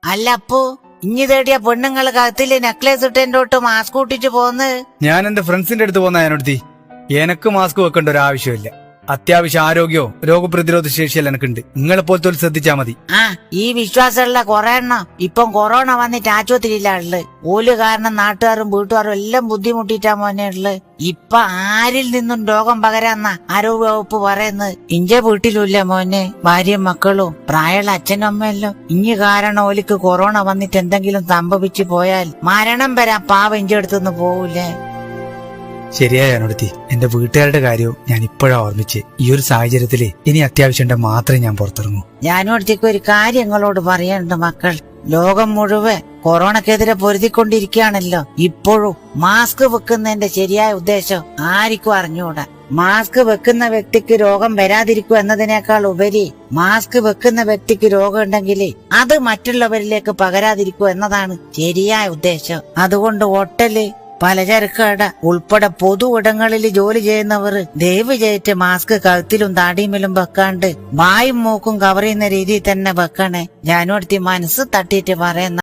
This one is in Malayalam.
അല്ല അപ്പു, ഇഞ്ഞി തേടിയ പെണ്ണുങ്ങള് കത്തില് നെക്ലേസ് ഇട്ടോട്ട് മാസ്ക് കൂട്ടിട്ട് പോന്ന്. ഞാൻ എന്റെ ഫ്രണ്ട്സിന്റെ അടുത്ത് പോന്ന ഞാനടുത്തി എനക്ക് മാസ്ക് വെക്കേണ്ട ഒരു ആവശ്യമില്ല. അത്യാവശ്യം ആരോഗ്യമോ രോഗപ്രതിരോധ ശേഷിയല്ല എനക്കുണ്ട്. നിങ്ങളെ പോലത്തെ ശ്രദ്ധിച്ചാ മതി. ആ ഈ വിശ്വാസമുള്ള കൊറേ എണ്ണം ഇപ്പം കൊറോണ വന്നിട്ട് ആശുപത്രിയിലാ ഉള്ളത്. ഓല് കാരണം നാട്ടുകാരും വീട്ടുകാരും എല്ലാം ബുദ്ധിമുട്ടിട്ടാ മോനെ ഉള്ളത്. ഇപ്പൊ ആരിൽ നിന്നും രോഗം പകരാന്ന ആരോഗ്യ വകുപ്പ് പറയുന്നത്. ഇഞ്ചെ വീട്ടിലുമില്ല മോനെ ഭാര്യയും മക്കളും പ്രായമുള്ള അച്ഛനും അമ്മയല്ലോ. ഇഞ്ഞി കാരണം ഓലിക്ക് കൊറോണ വന്നിട്ട് എന്തെങ്കിലും സംഭവിച്ചു പോയാൽ മരണം വരാൻ പാവ ഇഞ്ചെ അടുത്തുനിന്ന് പോവൂലേ. ശരിയായ ഞാനടുത്തി എന്റെ വീട്ടുകാരുടെ കാര്യവും ഞാൻ ഇപ്പോഴാ ഓർമ്മിച്ച്. ഈ ഒരു സാഹചര്യത്തില് ഇനി അത്യാവശ്യം മാത്രമേ ഞാൻ പുറത്തിറങ്ങൂ. ഞാനോടത്തേക്ക് ഒരു കാര്യം നിങ്ങളോട് പറയാനുണ്ട് മക്കൾ. ലോകം മുഴുവൻ കൊറോണക്കെതിരെ പൊരുതിക്കൊണ്ടിരിക്കുകയാണല്ലോ. ഇപ്പോഴും മാസ്ക് വെക്കുന്നതിന്റെ ശരിയായ ഉദ്ദേശം ആർക്കും അറിഞ്ഞുകൂടാ. മാസ്ക് വെക്കുന്ന വ്യക്തിക്ക് രോഗം വരാതിരിക്കും എന്നതിനേക്കാൾ ഉപരി മാസ്ക് വെക്കുന്ന വ്യക്തിക്ക് രോഗം ഉണ്ടെങ്കിൽ അത് മറ്റുള്ളവരിലേക്ക് പകരാതിരിക്കും എന്നതാണ് ശരിയായ ഉദ്ദേശം. അതുകൊണ്ട് ഹോട്ടല്, പലചരക്ക് കട ഉൾപ്പെടെ പൊതു ഇടങ്ങളിൽ ജോലി ചെയ്യുന്നവർ ദയവ് ചെയ്തിട്ട് മാസ്ക് കഴുത്തിലും താടിയുമിലും വെക്കാണ്ട് വായും മൂക്കും കവർ ചെയ്യുന്ന രീതിയിൽ തന്നെ വെക്കണേ. ഞാനോടത്തി മനസ്സ് തട്ടിയിട്ട് പറയുന്ന